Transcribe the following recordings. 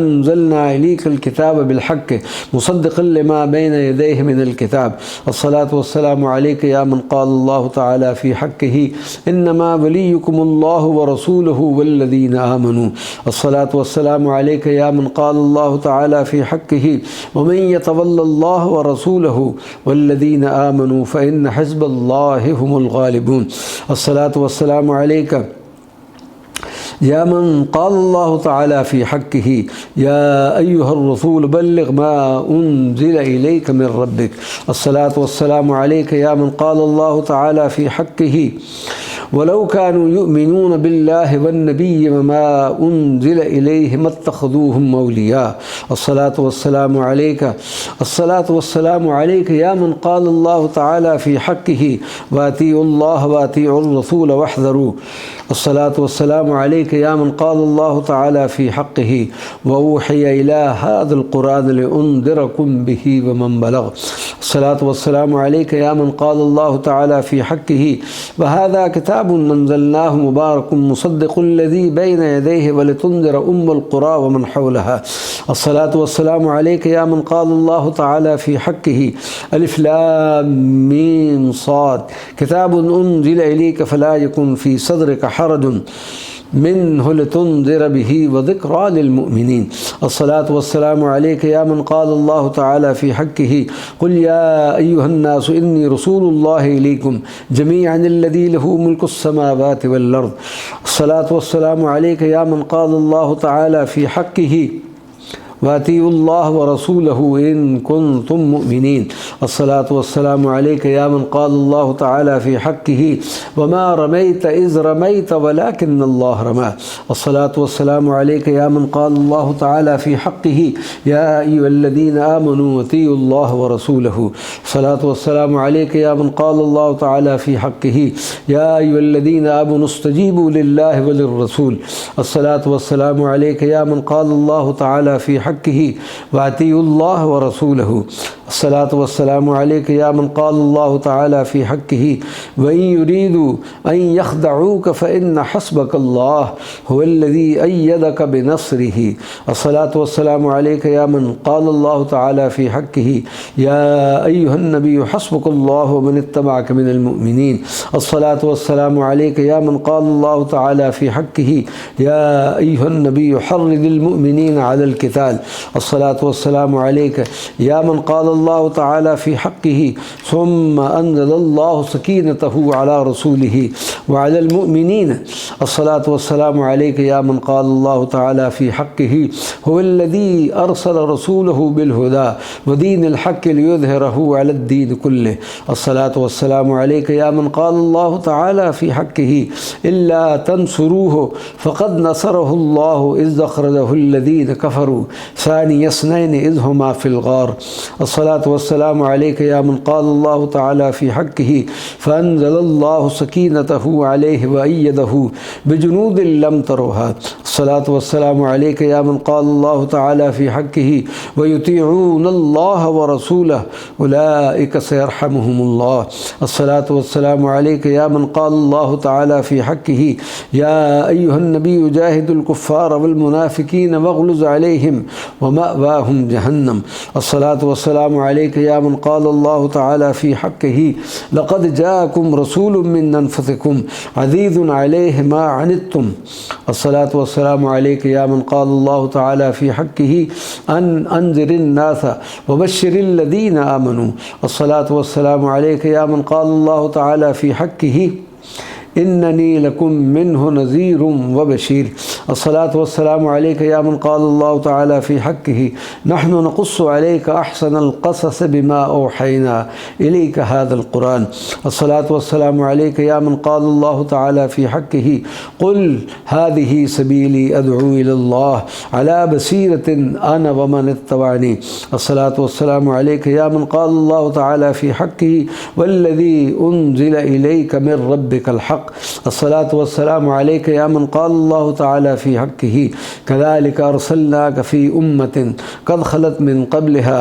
أنزلنا إليك الكتاب بالحق مصدقا لما بين يديه من الكتاب. الصلاة والسلام عليك يا من قال الله تعالى في حقه إنما وليكم الله ورسوله والذين آمنوا. الصلاة والسلام عليك يا من قال الله تعالى في حقه ومن يتولى الله ورسوله والذين آمنوا فإن حزب الله هم الغالبون. الصلاة والسلام عليك يا من قال الله تعالى في حقه يا أيها الرسول بلغ ما أنزل إليك من ربك. الصلاة والسلام عليك يا من قال الله تعالى في حقه ولو كانوا يؤمنون بالله والنبي وما أنزل إليه ما اتخذوهم أولياء. الصلاة والسلام عليك. الصلاة والسلام عليك يا من قال الله تعالى في حقه وأطيعوا الله وأطيعوا الرسول واحذروا. الصلاة والسلام عليك يا من قال الله تعالى في حقه وأوحي إلى هذا القرآن لأنذركم به ومن بلغ. الصلاة والسلام عليك يا من قال الله تعالى في حقه وهذا كتاب أنزلناه مبارك مصدق الذي بين يديه ولتنذر القرى ومن حولها. الصلاة والسلام عليك يا من قال الله تعالى في حقه ألف لام ميم صاد كتاب أنزل إليك فلا يكن في صدرك حرج منه لتنذر به وذكرى للمؤمنين. الصلاة والسلام عليك يا من قال الله تعالى في حقه قل يا أيها الناس إني رسول الله إليكم جميعا الذي له ملك السماوات والأرض. الصلاة والسلام عليك يا من قال الله تعالى في حقه وأطيعوا الله ورسوله إن كنتم مؤمنين. الصلاة والسلام عليك يا من قال الله تعالى في حقه وما رميت إذ رميت ولكن الله رمى. الصلاة والسلام عليك يا من قال الله تعالى في حقه يا أيها الذين آمنوا أطيعوا الله ورسوله. الصلاة والسلام عليك يا من قال الله تعالى في حقه يا أيها الذين آمنوا استجيبوا لله وللرسول. الصلاة والسلام عليك يا من قال الله تعالى في حقه وأطيعوا الله ورسوله. الصلاة والسلام عليك يا من قال الله تعالى في حقه وإن يريدوا أن يخدعوك فإن حسبك الله هو الذي أيدك بنصره. الصلاة والسلام عليك يا من قال الله تعالى في حقه يا أيها النبي حسبك الله ومن اتبعك من المؤمنين. الصلاة والسلام عليك يا من قال الله تعالى في حقه يا أيها النبي حرض المؤمنين على القتال. الصلاة والسلام عليك يا من قال الله تعالى في حقه ثم أنزل الله سكينته على رسوله وعلى المؤمنين. الصلاة والسلام عليك يا من قال الله تعالى في حقه هو الذي أرسل رسوله بالهدى ودين الحق ليظهره على الدين كله. الصلاة والسلام عليك يا من قال الله تعالى في حقه إلا تنصروه فقد نصره الله إذ أخرجه الذين كفروا ثاني اثنين إذ هما في الغار. الصلاة والسلام عليك يا من قال الله تعالى في حقه فأنزل الله سكينته عليه وأيده بجنود لم تروها. الصلاة والسلام عليك يا من قال الله تعالى في حقه ويطيعون الله ورسوله أولئك سيرحمهم الله. الصلاة والسلام عليك يا من قال الله تعالى في حقه يا أيها النبي جاهد الكفار والمنافقين واغلظ عليهم ومأواهم جهنم. الصلاة والسلام عليك يا من قال الله تعالى في حقه لقد جاءكم رسول من أنفسكم عزيز عليه ما عنتم. الصلاة والسلام عليك يا من قال الله تعالى في حقه أن أنذر الناس وبشر الذين آمنوا. الصلاة والسلام عليك يا من قال الله تعالى في حقه إنني لكم منه نذير وبشير. الصلاة والسلام عليك يا من قال الله تعالى في حقه نحن نقص عليك أحسن القصص بما أوحينا إليك هذا القرآن. الصلاة والسلام عليك يا من قال الله تعالى في حقه قل هذه سبيلي أدعو إلى الله على بصيرة أنا ومن اتبعني. الصلاة والسلام عليك يا من قال الله تعالى في حقه والذي أنزل إليك من ربك الحق. الصلاة والسلام عليك يا من قال الله تعالى في حقه كذلك أرسلناك في أمة قد خلت من قبلها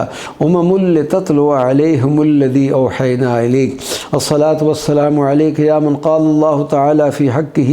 لتتلو عليهم الذي أوحينا إليك الصلاة والسلام عليك يا من قال الله تعالى في حقه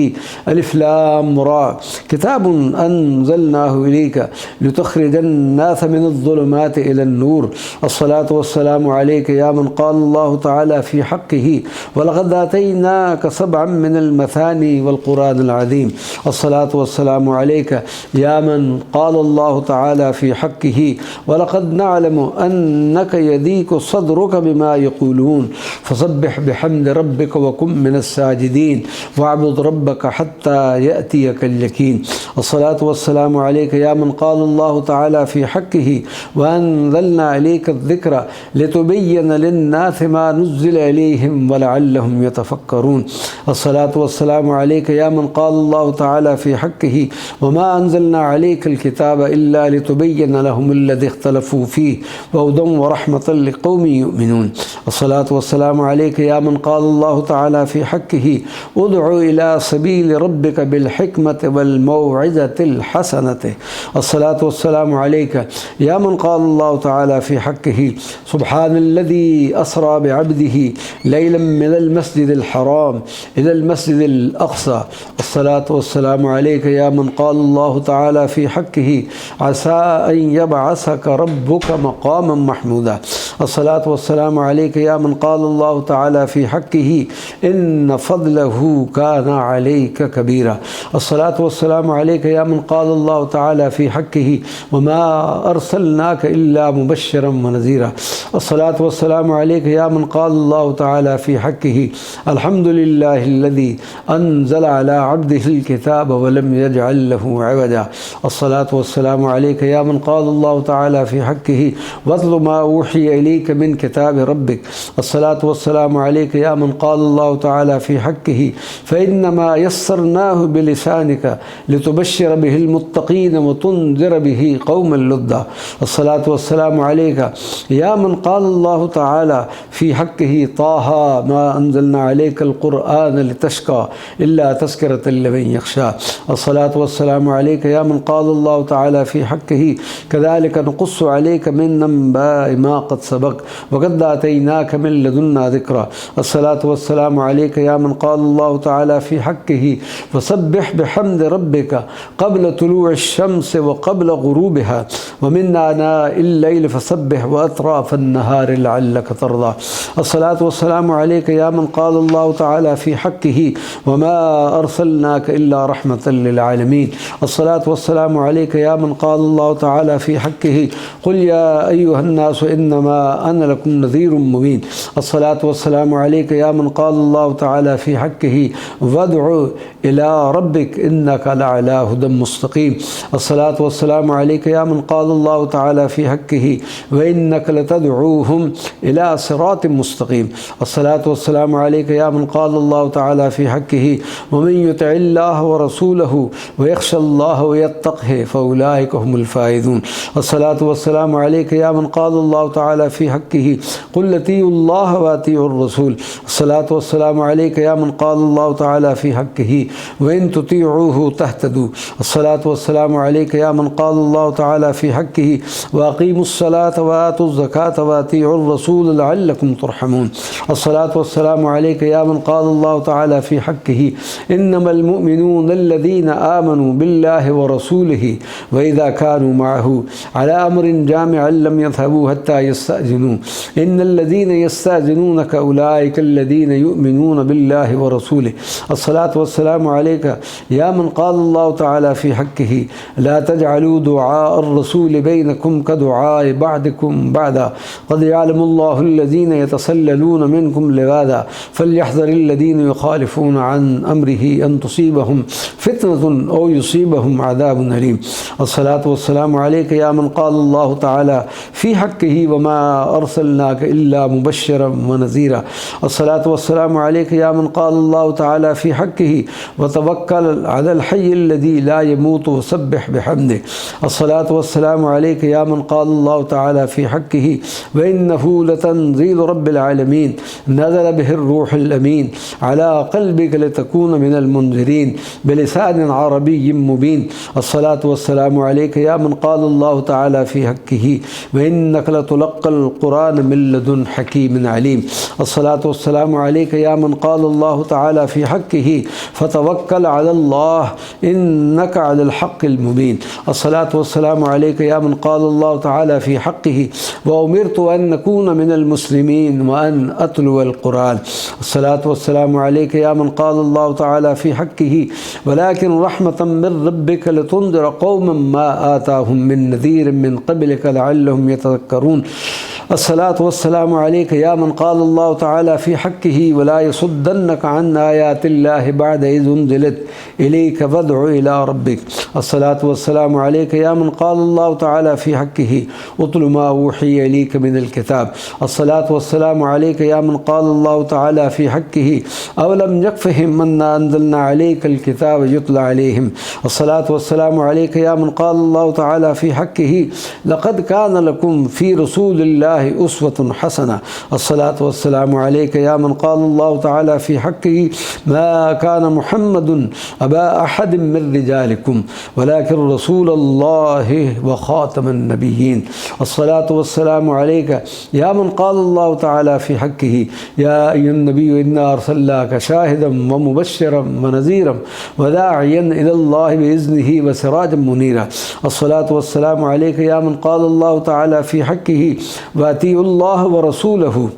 ألف لام را كتاب أنزلناه إليك لتخرج الناس من الظلمات إلى النور الصلاة والسلام عليك يا من قال الله تعالى في حقه ولقد آتيناك سبعا من المثاني والقرآن العظيم الصلاة والسلام عليك يا من قال الله تعالى في حقه ولقد نعلم أنك يضيق صدرك بما يقولون فسبح بحمد ربك وكن من الساجدين واعبد ربك حتى يأتيك اليقين الصلاة والسلام عليك يا من قال الله تعالى في حقه وأنزلنا إليك الذكر لتبين للناس ما نزل إليهم ولعلهم يتفكرون الصلاة والسلام عليك يا من قال الله تعالى في حقه وما أنزلنا عليك الكتاب إلا لتبين لهم الذي اختلفوا فيه وهدى ورحمة لقوم يؤمنون الصلاة والسلام عليك يا من قال الله تعالى في حقه ادع إلى سبيل ربك بالحكمة والموعظة الحسنة الصلاة والسلام عليك يا من قال الله تعالى في حقه سبحان الذي أسرى بعبده ليلا من المسجد الحرام إلى المسجد الأقصى الصلاة والسلام عليك يا من قال الله تعالى في حقه عسى أن يبعثك ربك مقاما محمودا الصلاة والسلام عليك يا من قال الله تعالى في حقه إن فضله كان عليك كبيرا الصلاة والسلام عليك يا من قال الله تعالى في حقه وما أرسلناك إلا مبشرا ونذيرا الصلاة والسلام عليك يا من قال الله تعالى في حقه الحمد لله الذي أنزل على عبده الكتاب ولم يجعل له عوجا الصلاة والسلام عليك يا من قال الله تعالى في حقه واتل ما أوحي إليك من كتاب ربك الصلاة والسلام عليك يا من قال الله تعالى في حقه فإنما يسرناه بلسانك لتبشر به المتقين وتنذر به قوما لدا الصلاة والسلام عليك يا من قال الله تعالى في حقه طه ما أنزلنا عليك القرآن لتشقى إلا تذكرة لمن يخشى الصلاة والسلام عليك يا من قال الله تعالى في حقه كذلك نقص عليك من أنباء ما قد سبق وقد آتيناك من لدنا ذكرا الصلاة والسلام عليك يا من قال الله تعالى في حقه فسبح بحمد ربك قبل طلوع الشمس وقبل غروبها ومن آناء الليل فسبح وأطراف النهار لعلك ترضى الصلاة والسلام عليك يا من قال الله تعالى في حقه وما أرسلناك إلا رحمة للعالمين الصلاة والسلام عليك يا من قال الله تعالى في حقه قل يا أيها الناس إنما أنا لكم نذير مبين الصلاة والسلام عليك يا من قال الله تعالى في حقه وادع إلى ربك إنك لعلى هدى مستقيم الصلاة والسلام عليك يا من قال الله تعالى في حقه وإنك لتدعوهم إلى صراط مستقيم الصلاة والسلام عليك يا من قال الله تعالى في حقه ومن يطع الله ورسوله ويخشى الله ويتقه فأولئك هم الفائزون الصلاة والسلام عليك يا من قال الله تعالى في حقه قل أطيعوا الله وأطيعوا الرسول الصلاة والسلام عليك يا من قال الله تعالى في حقه وإن تطيعوه تهتدوا الصلاة والسلام عليك يا من قال الله تعالى في حقه وأقيموا الصلاة وآتوا الزكاة وأطيعوا الرسول لعلكم ترحمون الصلاة والسلام عليك يا من قال الله تعالى في حقه إنما المؤمنون الذين آمنوا بالله ورسوله وإذا كانوا معه على أمر جامع لم يذهبوا حتى يستأذنوا إن الذين يستأذنونك أولئك الذين يؤمنون بالله ورسوله الصلاة والسلام عليك يا من قال الله تعالى في حقه لا تجعلوا دعاء الرسول بينكم كدعاء بعضكم بعضا قد يعلم الله الذين يتسللون منكم لواذا فليحذر الذين يخالفون عن أمره أن تصيبهم فتنة أو يصيبهم عذاب أليم الصلاة والسلام عليك يا من قال الله تعالى في حقه وما أرسلناك إلا مبشرا ونذيرا الصلاة والسلام عليك يا من قال الله تعالى في حقه وتوكل على الحي الذي لا يموت وسبح بحمده الصلاة والسلام عليك يا من قال الله تعالى في حقه وإنه لتنزيل رب العالمين نزل به الروح الأمين على قلبك لتكون من المنذرين بلسان عربي مبين. الصلاة والسلام عليك يا من قال الله تعالى في حقه وإنك لتلقى القرآن من لدن حكيم عليم. الصلاة والسلام عليك يا من قال الله تعالى في حقه فتوكل على الله إنك على الحق المبين. الصلاة والسلام عليك يا من قال الله تعالى في حقه وأمرت أن نكون من المسلمين وأن أتلو القرآن. الصلاة والسلام عليك يا من قال الله تعالى في حقه ولكن رحمة من ربك لتنذر قوما ما آتاهم من نذير من قبلك لعلهم يتذكرون. الصلاة والسلام عليك يا من قال الله تعالى في حقه ولا يصدنك عن آيات الله بعد إذ أنزلت إليك فادع إلى ربك. الصلاة والسلام عليك يا من قال الله تعالى في حقه اتل ما أوحي إليك من الكتاب. الصلاة والسلام عليك يا من قال الله تعالى في حقه أولم يكفهم أنا أنزلنا عليك الكتاب يتلى عليهم. الصلاة والسلام عليك يا من قال الله تعالى في حقه لقد كان لكم في رسول الله أسوة حسنة. الصلاة والسلام عليك يا من قال الله تعالى في حقه ما كان محمد أبا أحد من رجالكم ولكن رسول الله وخاتم النبيين. الصلاة والسلام عليك يا من قال الله تعالى في حقه يا أيها النبي إنا أرسلناك شاهدا ومبشرا ونذيرا وداعيا إلى الله بإذنه وسراجا منيرا. الصلاة والسلام عليك يا من قال الله تعالى في حقه وأطيعوا الله ورسوله.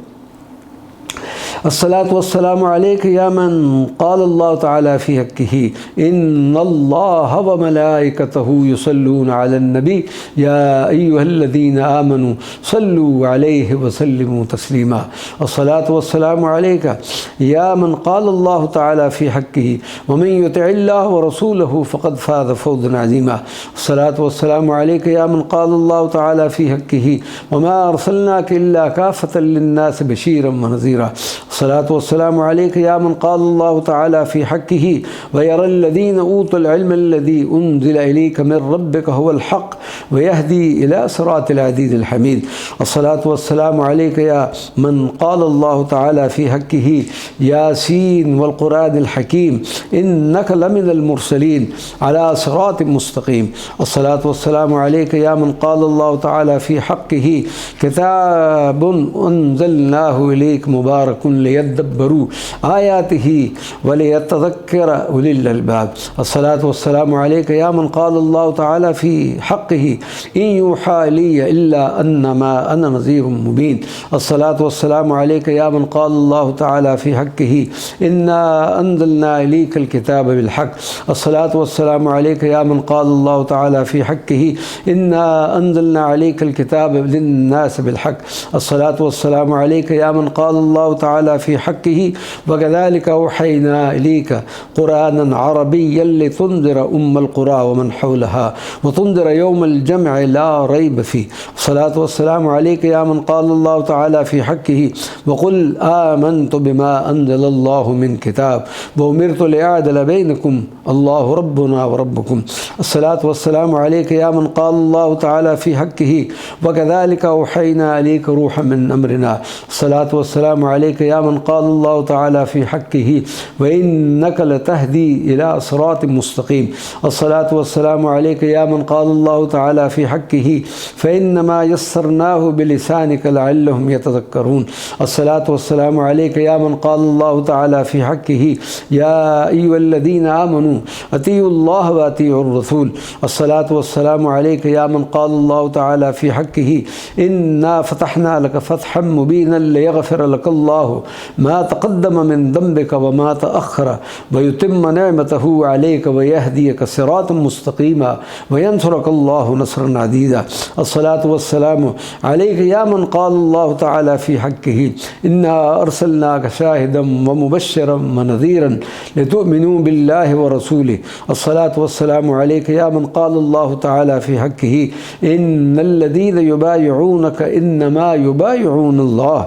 الصلاة والسلام عليك يا من قال الله تعالى في حقه إن الله وملائكته يصلون على النبي يا أيها الذين آمنوا صلوا عليه وسلموا تسليما. الصلاة والسلام عليك يا من قال الله تعالى في حقه ومن يطع الله ورسوله فقد فاز فوزا عظيما. الصلاة والسلام عليك يا من قال الله تعالى في حقه وما أرسلناك إلا كافة للناس بشيرا ونذيرا. الصلاة والسلام عليك يا من قال الله تعالى في حقه ويرى الذين أوتوا العلم الذي أنزل إليك من ربك هو الحق ويهدي إلى صراط العزيز الحميد. الصلاة والسلام عليك يا من قال الله تعالى في حقه ياسين والقرآن الحكيم إنك لمن المرسلين على صراط مستقيم. الصلاة والسلام عليك يا من قال الله تعالى في حقه كتاب أنزلناه إليك مبارك ليدبروا آياته وليتذكر أولي الألباب. الصلاة والسلام عليك يا من قال الله تعالى في حقه إن يوحى إلي إلا أنما أنا نذير مبين. الصلاة والسلام عليك يا من قال الله تعالى في حقه إنا أنزلنا إليك الكتاب بالحق. الصلاة والسلام عليك يا من قال الله تعالى في حقه إنا أنزلنا عليك الكتاب للناس بالحق. الصلاة والسلام عليك يا من قال الله تعالى في حقه وكذلك أوحينا إليك قرآنا عربيا لتنذر القرى ومن حولها وتنذر يوم الجمع لا ريب فيه. الصلاة والسلام عليك يا من قال الله تعالى في حقه وقل آمنت بما أنزل الله من كتاب وأمرت لأعدل بينكم الله ربنا وربكم. الصلاة والسلام عليك يا من قال الله تعالى في حقه وكذلك أوحينا إليك روحا من أمرنا. الصلاة والسلام عليك يا من قال الله تعالى في حقه وإنك لتهدي إلى صراط مستقيم. الصلاة والسلام عليك يا من قال الله تعالى في حقه فإنما يسرناه بلسانك لعلهم يتذكرون. الصلاة والسلام عليك يا من قال الله تعالى في حقه يا أيها الذين آمنوا أطيعوا الله وأطيعوا الرسول. الصلاة والسلام عليك يا من قال الله تعالى في حقه إنا فتحنا لك فتحا مبينا ليغفر لك الله ما تقدم من ذنبك وما تأخر ويتم نعمته عليك ويهديك صراطا مستقيما وينصرك الله نصرا عزيزا. الصلاة والسلام عليك يا من قال الله تعالى في حقه إنا أرسلناك شاهدا ومبشرا ونذيرا لتؤمنوا بالله ورسوله. الصلاة والسلام عليك يا من قال الله تعالى في حقه إن الذين يبايعونك إنما يبايعون الله.